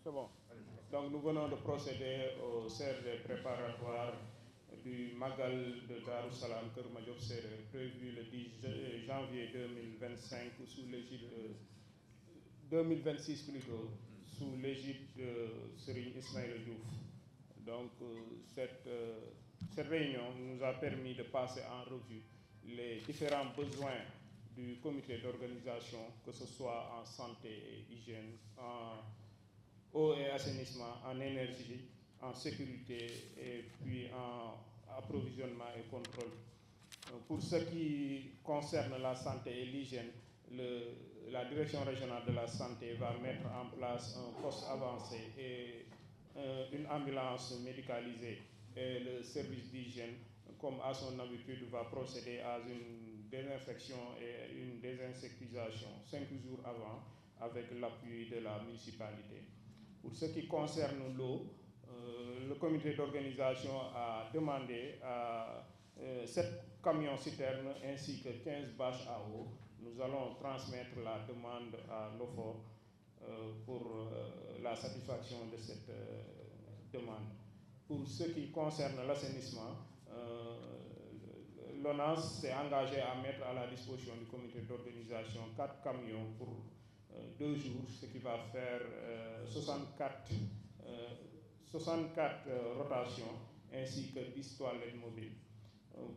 C'est bon. Donc nous venons de procéder au CRD préparatoire du Magal de Darussalam Keur Madiop Séréer prévu le 10 janvier 2025 sous l'égide 2026 plutôt, sous l'égide de Serigne Ismaïla Diouf. Donc cette réunion nous a permis de passer en revue les différents besoins du comité d'organisation, que ce soit en santé et hygiène, en eau et assainissement, en énergie, en sécurité et puis en approvisionnement et contrôle. Pour ce qui concerne la santé et l'hygiène, la direction régionale de la santé va mettre en place un poste avancé et une ambulance médicalisée. Et le service d'hygiène, comme à son habitude, va procéder à une désinfection et une désinsectisation 5 jours avant avec l'appui de la municipalité. Pour ce qui concerne l'eau, le comité d'organisation a demandé à 7 camions citernes ainsi que 15 bâches à eau. Nous allons transmettre la demande à l'OFOR pour la satisfaction de cette demande. Pour ce qui concerne l'assainissement, l'ONAS s'est engagé à mettre à la disposition du comité d'organisation 4 camions pour 2 jours, ce qui va faire 64 rotations ainsi que 10 toilettes mobiles.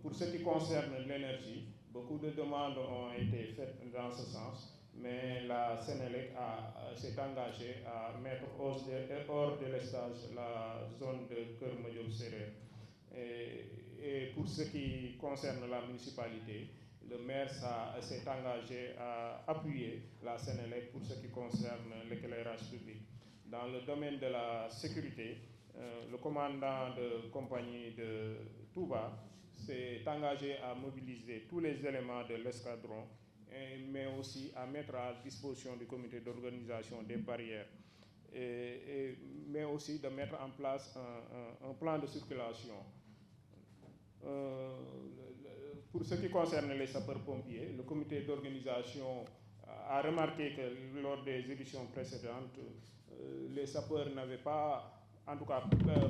Pour ce qui concerne l'énergie, beaucoup de demandes ont été faites dans ce sens, mais la Sénélec s'est engagée à mettre hors de l'estage la zone de Keur Madiop Séréer. Et pour ce qui concerne la municipalité, le maire s'est engagé à appuyer la Sénélec pour ce qui concerne l'éclairage public. Dans le domaine de la sécurité, le commandant de compagnie de Touba s'est engagé à mobiliser tous les éléments de l'escadron, mais aussi à mettre à disposition du comité d'organisation des barrières, mais aussi de mettre en place un plan de circulation. Pour ce qui concerne les sapeurs-pompiers, le comité d'organisation a remarqué que lors des éditions précédentes, les sapeurs n'avaient pas, en tout cas,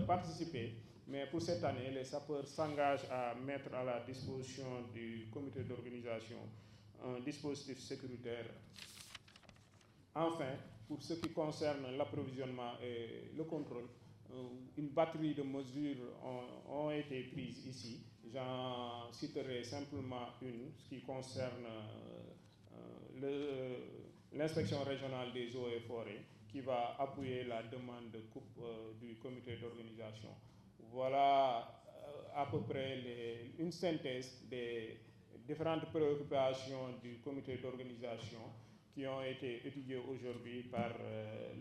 participé, mais pour cette année, les sapeurs s'engagent à mettre à la disposition du comité d'organisation un dispositif sécuritaire. Enfin, pour ce qui concerne l'approvisionnement et le contrôle, une batterie de mesures ont été prises ici. J'en citerai simplement une, ce qui concerne l'inspection régionale des eaux et forêts, qui va appuyer la demande de coupe du comité d'organisation. Voilà à peu près une synthèse des différentes préoccupations du comité d'organisation qui ont été étudiées aujourd'hui par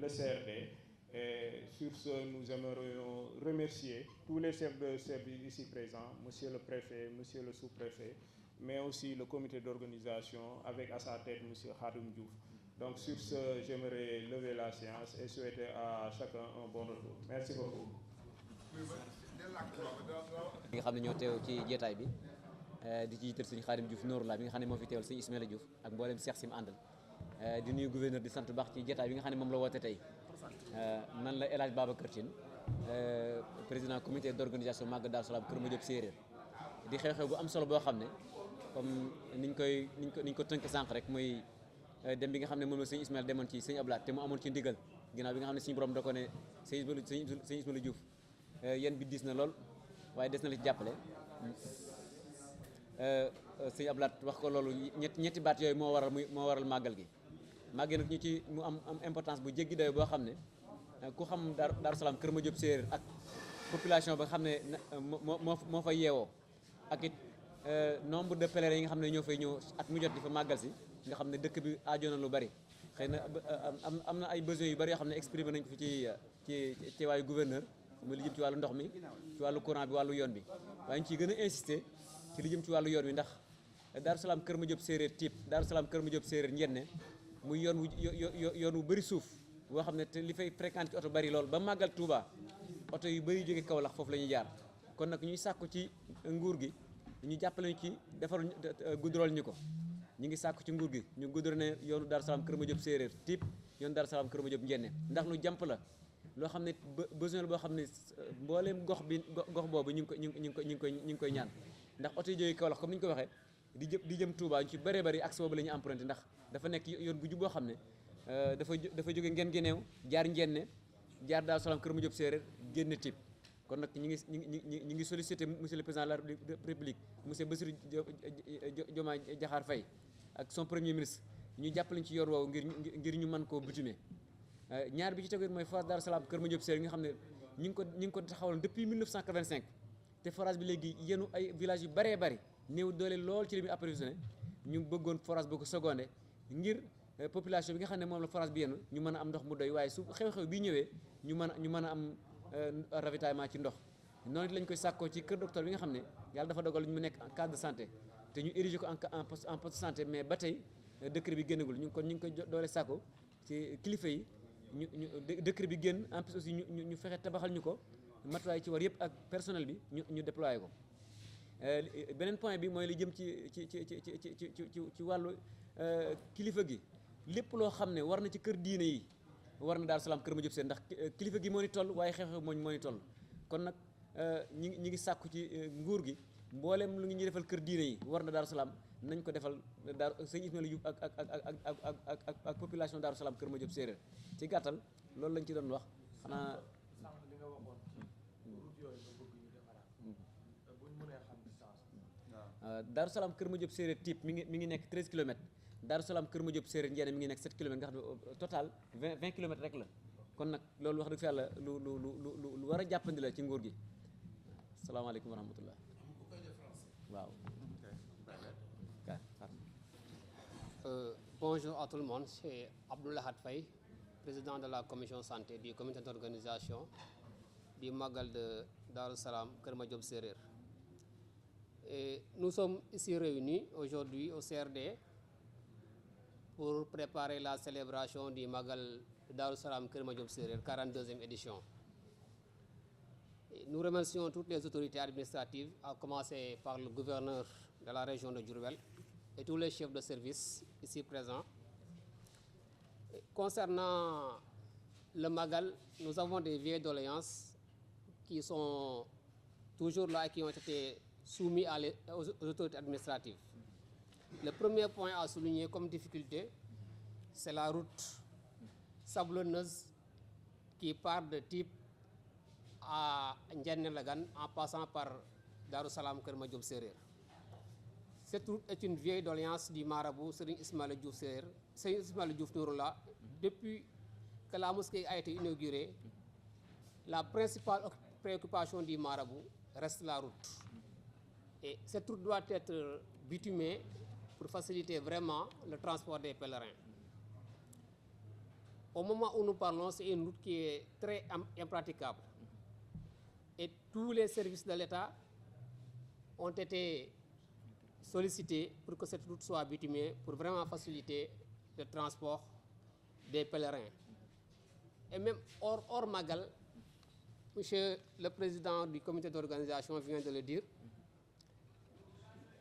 le CRD. Et sur ce, nous aimerions remercier tous les chefs de service ici présents, monsieur le préfet, monsieur le sous-préfet, mais aussi le comité d'organisation avec à sa tête monsieur Khadim Diouf. Donc sur ce, j'aimerais lever la séance et souhaiter à chacun un bon retour. Merci beaucoup. ñi nga xam ne ñoo teew ci jeetaay bi di ci jiital sëñ Khadim Diouf Nourou la bi nga xam ne moo fi teewal sëñ Ismaïla Diouf ak mboolem Cheikh Sim àndal di nuyu gouverneur di sant baax ci jeetaay bi nga xam ne moom la woote tey man la El Hadj Babacar Tine président comité d'organisation Magal Darussalam Keur Madiop Séréer di xew-xew bu am solo boo xam ne comme niñ ko tënk sànq rek muy dem bi nga xam ne moom la sëñ Ismaïla demoon ci sëñ Ablaat te mu amoon ci ndigal ginnaaw bi nga xam ne suñu borom da ko ne sëñ Ismaïla Diouf yéen bi diis na lool waaye des na la ci jàppale sëñ Ablaat wax ko loolu ñetti baat yooyu moo waral màggal gi màggee nag ñu ci mu am importance bu jéggi dayo boo xam ne ku xam Darussalam Keur Madiop Séréer ak population ba nga xam ne moo fa yeewoo ak it nombre de pèlerins yi nga xam ne ñoo fay ñëw at mu jot di fa màggal si nga xam ne dëkk bi aajo na lu bari xëy na am na ay besoins yu bari yoo xam ne exprimé nañ ko fi ci waayu gouverneur mu li jëm ci wàllu ndox mi ci wàllu courant bi wàllu yoon bi waaye ñu ciy gën a insister ci li jëm ci wàllu yoon wi ndax Darussalam Keur Madiop Séréer type Darussalam Keur Madiop Séréer njenne muy yoon wu bëri suuf boo xam ne te li fay fréquente ci oto bari lool ba màggal Touba oto yu bëri jóge Kaolack foofu la ñuy jaar kon nag ñuy sàkku ci nguur gi ñu jàppale ñu ci defar goudron ñu ko ñu ngi sàkku ci nguur gi ñu goudronné yoonu Darussalam Keur Madiop Séréer type yoon Darou Salam Kër Madiop Ndiéné ndax lu jàmp la loo xam ne besoin la boo xam ne mbooleem gox boobu ñu ngi koy ñaan ndax oto yi jógee Kaolack comme ni ñu ko waxee di jëm Touba ñu ci bëree bëri axe boobu la ñu emprunté ndax dafa nekk yoon bu jub boo xam ne dafa jóge ngeen géneew jaar Ndiéné jaar Darou Salam Kër Madiop séeréer génn Typ kon nag ñu ngi sollicité monsieur le président de la République monsieur Bassirou Diomaye Diakhar Faye ak son premier ministre ñu jàppale ci yor woowu ngir ñu mën koo bitumer ñaar bi ci tegu mooy forage Darou Salam Kër Madiop séeréer nga xam ne ñu ngi ko taxawaloon depuis 1985 te forage bi léegi yenu ay villages yu bëree bëri néew doole lool ci li muy approvisionné ñu bëggoon forage boo ko secondé ngir population bi nga xam ne moom la forage bi yenu ñu mën a am ndox mu doy waaye su xew-xew bi ñëwee ñu mën a am ravitaillement ci ndox noonu it lañ koy sàkkoo ci kër docteur bi nga xam ne yàlla dafa dogal ñu mu nekk en case de santé te ñu érigé ko en poste de santé mais ba tey décret bi génnagul ñu ngi koy doole sàkko ci kilifa yi ñu décret bi génn en plus aussi ñu fexe tabaxal ñu ko matuwaay ci war yëpp ak personnel bi ñu déployé ko beneen point bi mooy li jëm ci wàllu kilifa gi lépp loo xam ne war na ci kër diine yi war na Darou Salam Kër Madiop Séeréer ndax kilifa gi moo ni toll waaye xew-xew moo ni toll kon nag ñi ngi sàkku ci nguur gi mboolem lu ngi ñuy defal kër diine yi war na Darou Salam nañ ko defal sëñ Ismaïla Diouf ak population Darou Salam Kër Madiop Séeréer ci gàttal loolu lañ ci doon wax xanaa Darou Salam Kër Madiop Séeréer Typ mi ngi nekk 13 kilomètres Darou Salam Kër Madiop Séeréer Ndiéné mi ngi nekk 7 kilomètres nga xam ne total 20 kilomètres rek la kon nag loolu wax dëgg fa yàlla lu war a jàppandi la ci nguur gi salaamaaleykum wa rahmatullah waaw. Bonjour à tout le monde, c'est Abdoulahat Faye, président de la commission santé du comité d'organisation du Magal de Darou Salam Kër Madiop Séeréer. Et nous sommes ici réunis aujourd'hui au CRD pour préparer la célébration du Magal de Darou Salam Kër Madiop Séeréer, 42e édition. Et nous remercions toutes les autorités administratives, à commencer par le gouverneur de la région de Diourbel et tous les chefs de service ici présents. Et concernant le Magal, nous avons des vieilles doléances qui sont toujours là et qui ont été soumis aux autorités administratives. Le premier point à souligner comme difficulté, c'est la route sablonneuse qui part de Typ à Ndiéné Lagane en passant par Darou Salam Kër Madiop Séeréer. Cette route est une vieille doléance du marabout Serigne Ismaïla Diouf Séeréer, Serigne Ismaïla Diouf Nouroullah. Depuis que la mosquée a été inaugurée, la principale préoccupation du marabout reste la route. Et cette route doit être bitumée pour faciliter vraiment le transport des pèlerins. Au moment où nous parlons, c'est une route qui est très impraticable. Et tous les services de l'État ont été sollicités pour que cette route soit bitumée pour vraiment faciliter le transport des pèlerins. Et même hors Magal, monsieur le président du comité d'organisation vient de le dire,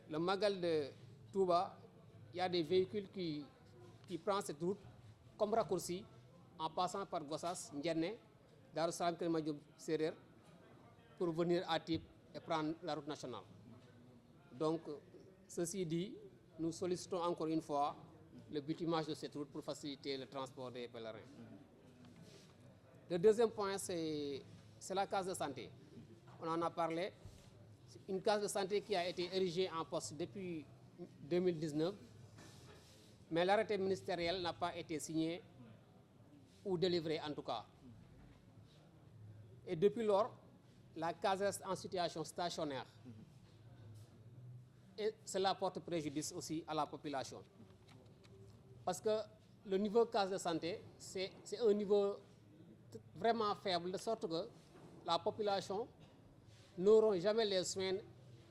le Magal de Touba, il y a des véhicules qui prennent cette route comme raccourci en passant par Gossas, Ndiéné, Darou Salam Kër Madiop Séeréer pour venir à Typ et prendre la route nationale. Donc, ceci dit, nous sollicitons encore une fois le bitumage de cette route pour faciliter le transport des pèlerins. Le deuxième point, c'est la case de santé. On en a parlé. Une case de santé qui a été érigée en poste depuis 2019, mais l'arrêté ministériel n'a pas été signé ou délivré en tout cas. Et depuis lors, la case reste en situation stationnaire. Et cela porte préjudice aussi à la population. Parce que le niveau case de santé, c'est un niveau vraiment faible, de sorte que la population n'auront jamais les soins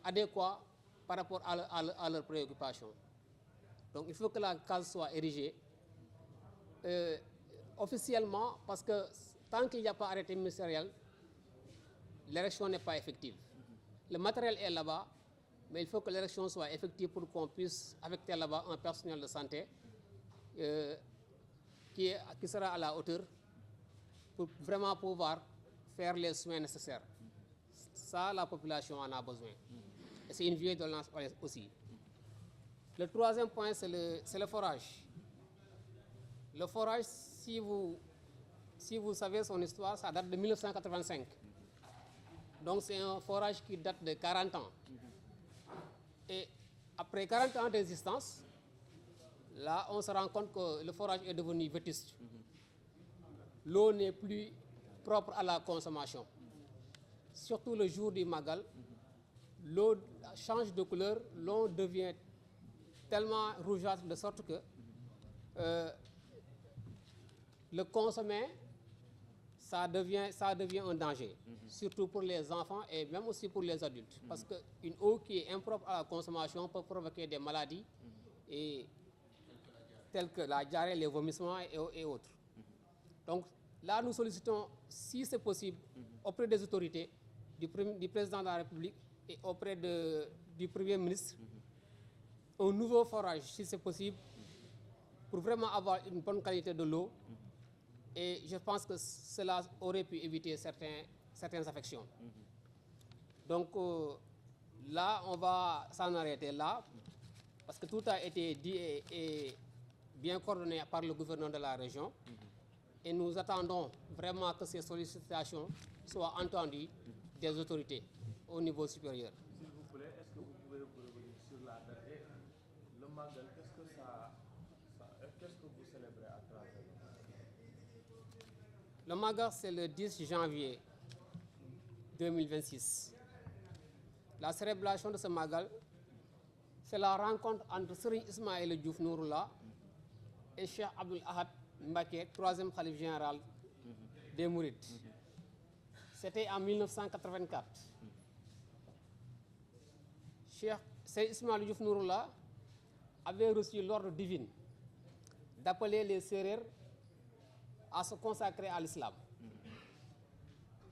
adéquats par rapport à leurs préoccupations. Donc il faut que la case soit érigée officiellement, parce que tant qu'il n'y a pas arrêté ministériel, l'érection n'est pas effective. Le matériel est là-bas, mais il faut que l'érection soit effective pour qu'on puisse affecter là-bas un personnel de santé qui sera à la hauteur pour vraiment pouvoir faire les soins nécessaires. Ça, la population en a besoin. Et c'est une vieille doléance aussi. Le troisième point, c'est le forage. Le forage, si vous savez son histoire, ça date de 1985. Donc c'est un forage qui date de 40 ans. Et après 40 ans d'existence, là, on se rend compte que le forage est devenu vétuste. L'eau n'est plus propre à la consommation. Surtout le jour du Magal, l'eau change de couleur, l'eau devient tellement rougeâtre de sorte que le consommer, ça devient un danger, surtout pour les enfants et même aussi pour les adultes. Parce qu'une eau qui est impropre à la consommation peut provoquer des maladies telles que la diarrhée, les vomissements et autres. Donc là, nous sollicitons, si c'est possible, auprès des autorités, du président de la République et auprès du Premier ministre, un nouveau forage, si c'est possible, pour vraiment avoir une bonne qualité de l'eau. Et je pense que cela aurait pu éviter certaines affections. Donc là, on va s'en arrêter là, parce que tout a été dit et bien coordonné par le gouverneur de la région. Et nous attendons vraiment que ces sollicitations soient entendues des autorités au niveau supérieur. S'il vous plaît, est-ce que vous pouvez revenir sur la date et le Magal, qu'est-ce que vous célébrez à travers le Magal? Le Magal, c'est le 10 janvier 2026. La célébration de ce Magal, c'est la rencontre entre Serigne Ismaïla Diouf Nouroullah et Cheikh Abdoul Ahad Mbacké, troisième khalife général des Mourides. C'était en 1984. Cheikh Ismaïla Diouf Nouroullah avait reçu l'ordre divin d'appeler les Sérères à se consacrer à l'islam.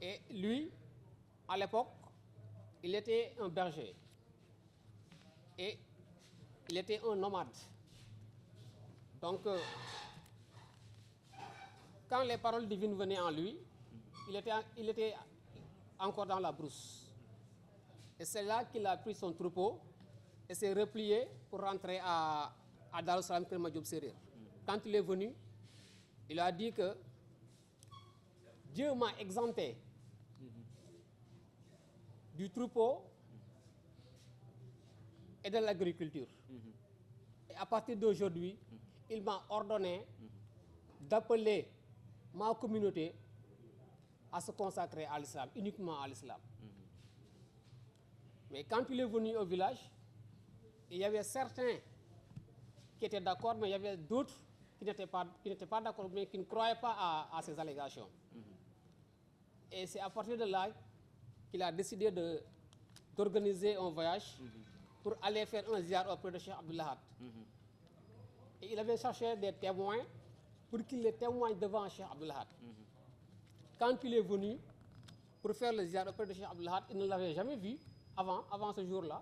Et lui, à l'époque, il était un berger et il était un nomade. Donc, quand les paroles divines venaient en lui, il était encore dans la brousse. Et c'est là qu'il a pris son troupeau et s'est replié pour rentrer à Darou Salam Kër Madiop Séréer. Quand il est venu, il a dit que Dieu m'a exempté du troupeau et de l'agriculture. Et à partir d'aujourd'hui, il m'a ordonné d'appeler ma communauté à se consacrer à l'islam, uniquement à l'islam. Mais quand il est venu au village, il y avait certains qui étaient d'accord, mais il y avait d'autres qui n'étaient pas d'accord, mais qui ne croyaient pas à ces allégations. Et c'est à partir de là qu'il a décidé d'organiser un voyage pour aller faire un ziar auprès de Cheikh Abdoul Ahad. Et il avait cherché des témoins pour qu'il les témoigne devant Cheikh Abdoul Ahad. Quand il est venu pour faire le ziar auprès de Cheikh Abdoul Ahad, il ne l'avait jamais vu avant ce jour-là.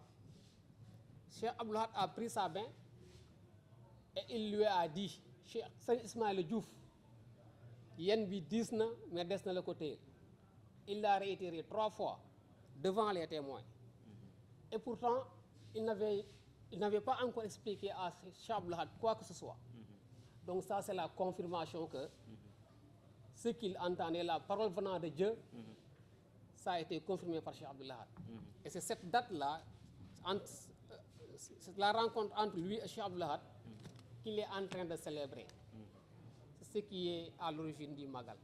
Cheikh Abdoul Ahad a pris sa main et il lui a dit, Cheikh Ismaïla Diouf, yen bi diis na mais des na la ko téye. Il l'a réitéré 3 fois devant les témoins. Et pourtant, il n'avait pas encore expliqué à Cheikh Abdoul Ahad quoi que ce soit. Donc ça, c'est la confirmation que ce qu'il entendait, la parole venant de Dieu, ça a été confirmé par Cheikh Abdoul Ahad. Et c'est cette date-là, c'est la rencontre entre lui et Cheikh Abdoul Ahad qu'il est en train de célébrer. C'est ce qui est à l'origine du Magal.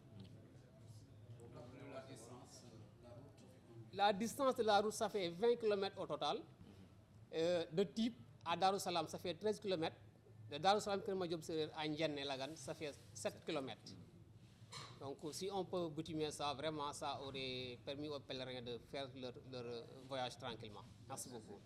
La distance de la route, ça fait 20 km au total. De Typ à Darou Salam, ça fait 13 km. De Darou Salam Kër Madiop Séréer à Ndiéné Lagane, ça fait 7 km. Donc si on peut boutimer ça, vraiment, ça aurait permis aux pèlerins de faire leur voyage tranquillement. Merci beaucoup.